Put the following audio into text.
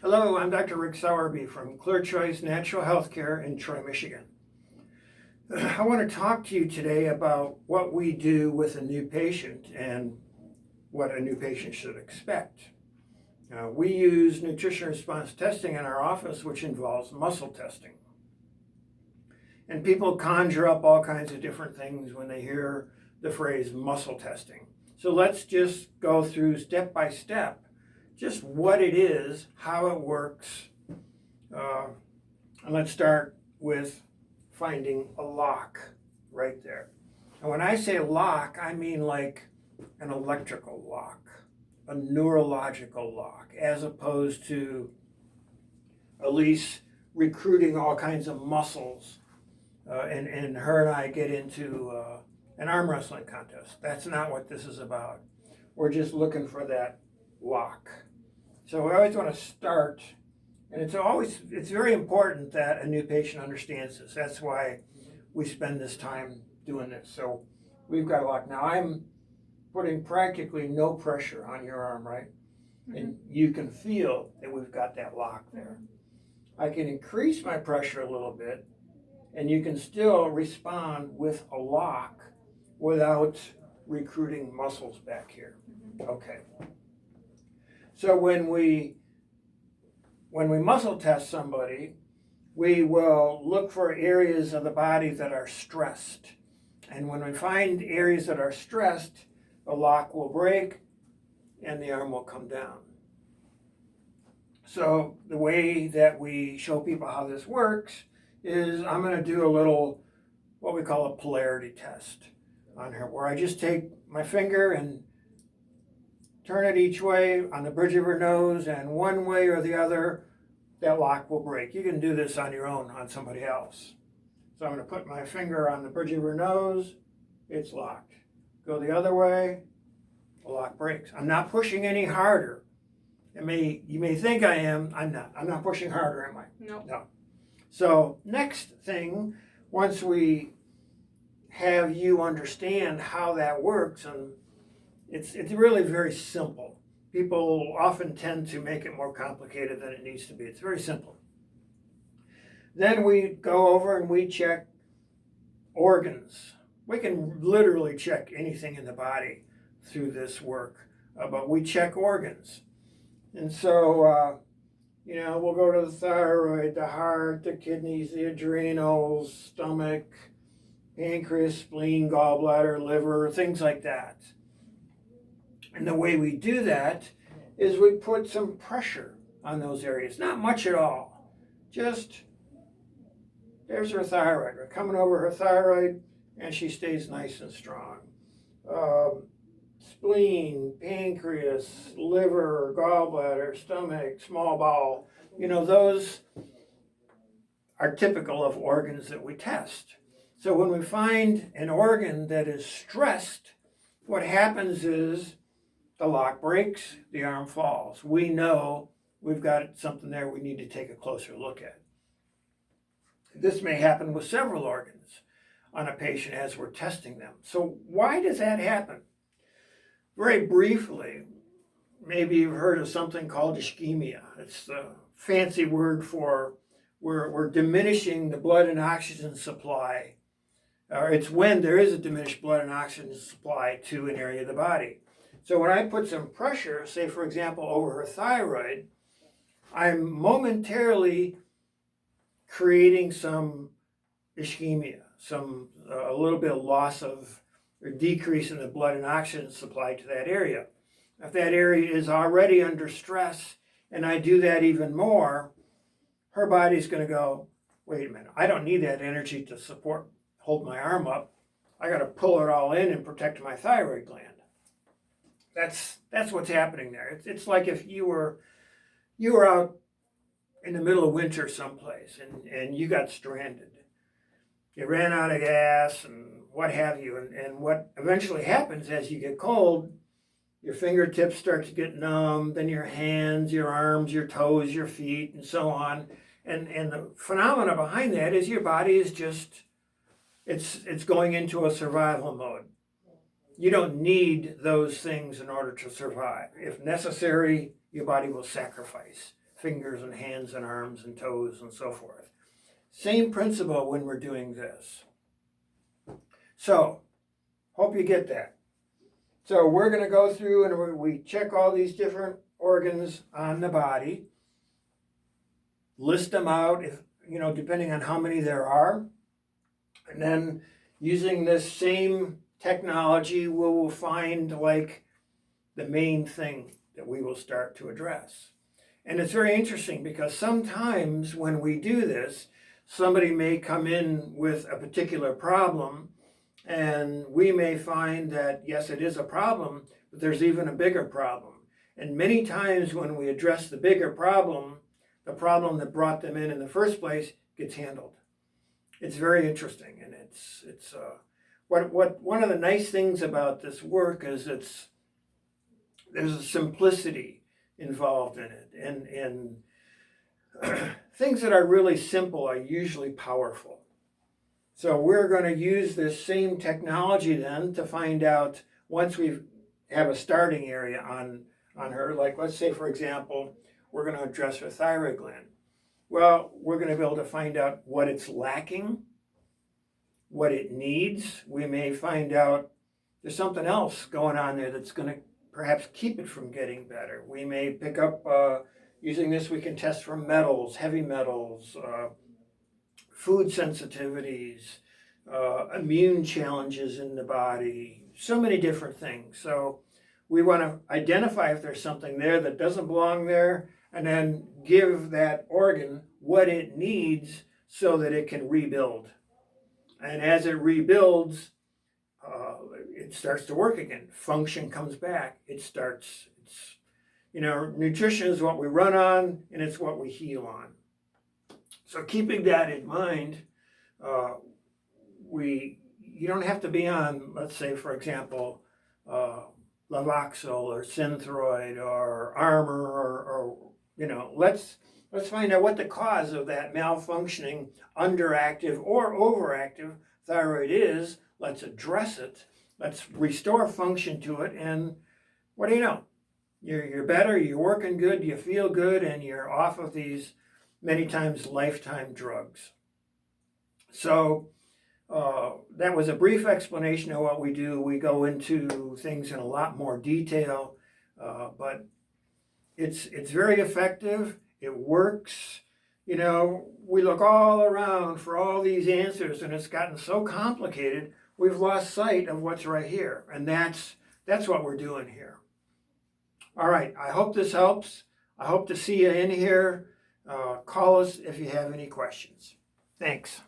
Hello, I'm Dr. Rick Sowerby from Clear Choice Natural Healthcare in Troy, Michigan. I want to talk to you today about what we do with a new patient and what a new patient should expect. We use nutrition response testing in our office, which involves muscle testing. And people conjure up all kinds of different things when they hear the phrase muscle testing. So let's just go through step by step just what it is, how it works, and let's start with finding a lock right there. And when I say lock, I mean like an electrical lock, a neurological lock, as opposed to Elise recruiting all kinds of muscles and her and I get into an arm wrestling contest. That's not what this is about. We're just looking for that lock. So we always want to start, and it's very important that a new patient understands this. That's why we spend this time doing this. So we've got a lock. Now I'm putting practically no pressure on your arm, right? Mm-hmm. And you can feel that we've got that lock there. I can increase my pressure a little bit, and you can still respond with a lock without recruiting muscles back here. Okay. So when we muscle test somebody, we will look for areas of the body that are stressed. And when we find areas that are stressed, the lock will break and the arm will come down. So the way that we show people how this works is I'm going to do a little, what we call a polarity test on her, where I just take my finger and turn it each way on the bridge of her nose, and one way or the other, that lock will break. You can do this on your own on somebody else. So I'm going to put my finger on the bridge of her nose, it's locked. Go the other way, the lock breaks. I'm not pushing any harder. You may think I am, I'm not. I'm not pushing harder, am I? Nope. No. So next thing, once we have you understand how that works, and it's really very simple. People often tend to make it more complicated than it needs to be. It's very simple. Then we go over and we check organs. We can literally check anything in the body through this work, but we check organs. And so, we'll go to the thyroid, the heart, the kidneys, the adrenals, stomach, pancreas, spleen, gallbladder, liver, things like that. And the way we do that is we put some pressure on those areas. Not much at all. Just, there's her thyroid. We're coming over her thyroid, and she stays nice and strong. Spleen, pancreas, liver, gallbladder, stomach, small bowel. Those are typical of organs that we test. So when we find an organ that is stressed, what happens is the lock breaks, the arm falls. We know we've got something there we need to take a closer look at. This may happen with several organs on a patient as we're testing them. So why does that happen? Very briefly, maybe you've heard of something called ischemia. It's the fancy word for we're diminishing the blood and oxygen supply. Or it's when there is a diminished blood and oxygen supply to an area of the body. So when I put some pressure, say for example over her thyroid, I'm momentarily creating some ischemia, a little bit of loss of or decrease in the blood and oxygen supply to that area. If that area is already under stress and I do that even more, her body's going to go, wait a minute, I don't need that energy to hold my arm up. I got to pull it all in and protect my thyroid gland. That's what's happening there. It's like if you were out in the middle of winter someplace and you got stranded. You ran out of gas and what have you. And what eventually happens as you get cold, your fingertips start to get numb, then your hands, your arms, your toes, your feet, and so on. And the phenomena behind that is your body is just, it's going into a survival mode. You don't need those things in order to survive. If necessary, your body will sacrifice fingers and hands and arms and toes and so forth. Same principle when we're doing this. So, hope you get that. So we're going to go through and we check all these different organs on the body, list them out, if depending on how many there are, and then using this same technology, we will find like the main thing that we will start to address. And it's very interesting because sometimes when we do this, somebody may come in with a particular problem, and we may find that, yes, it is a problem, but there's even a bigger problem. And many times when we address the bigger problem, the problem that brought them in the first place gets handled. It's very interesting, and it's one of the nice things about this work is there's a simplicity involved in it, and things that are really simple are usually powerful. So we're going to use this same technology then to find out, once we have a starting area on her, like let's say, for example, we're going to address her thyroid gland. Well, we're going to be able to find out what it's lacking, what it needs. We may find out there's something else going on there that's going to perhaps keep it from getting better. We may pick up, using this we can test for metals, heavy metals, food sensitivities, immune challenges in the body, so many different things. So we want to identify if there's something there that doesn't belong there, and then give that organ what it needs so that it can rebuild. And as it rebuilds, it starts to work again. Function comes back. Nutrition is what we run on, and it's what we heal on. So keeping that in mind, you don't have to be on, let's say, for example, Lavoxyl or Synthroid or Armor or let's find out what the cause of that malfunctioning, underactive or overactive thyroid is. Let's address it. Let's restore function to it, and what do you know? You're better, you're working good, you feel good, and you're off of these many times lifetime drugs. So that was a brief explanation of what we do. We go into things in a lot more detail, but it's very effective. It works. We look all around for all these answers, and it's gotten so complicated, we've lost sight of what's right here. And that's what we're doing here. All right, I hope this helps. I hope to see you in here. Call us if you have any questions. Thanks.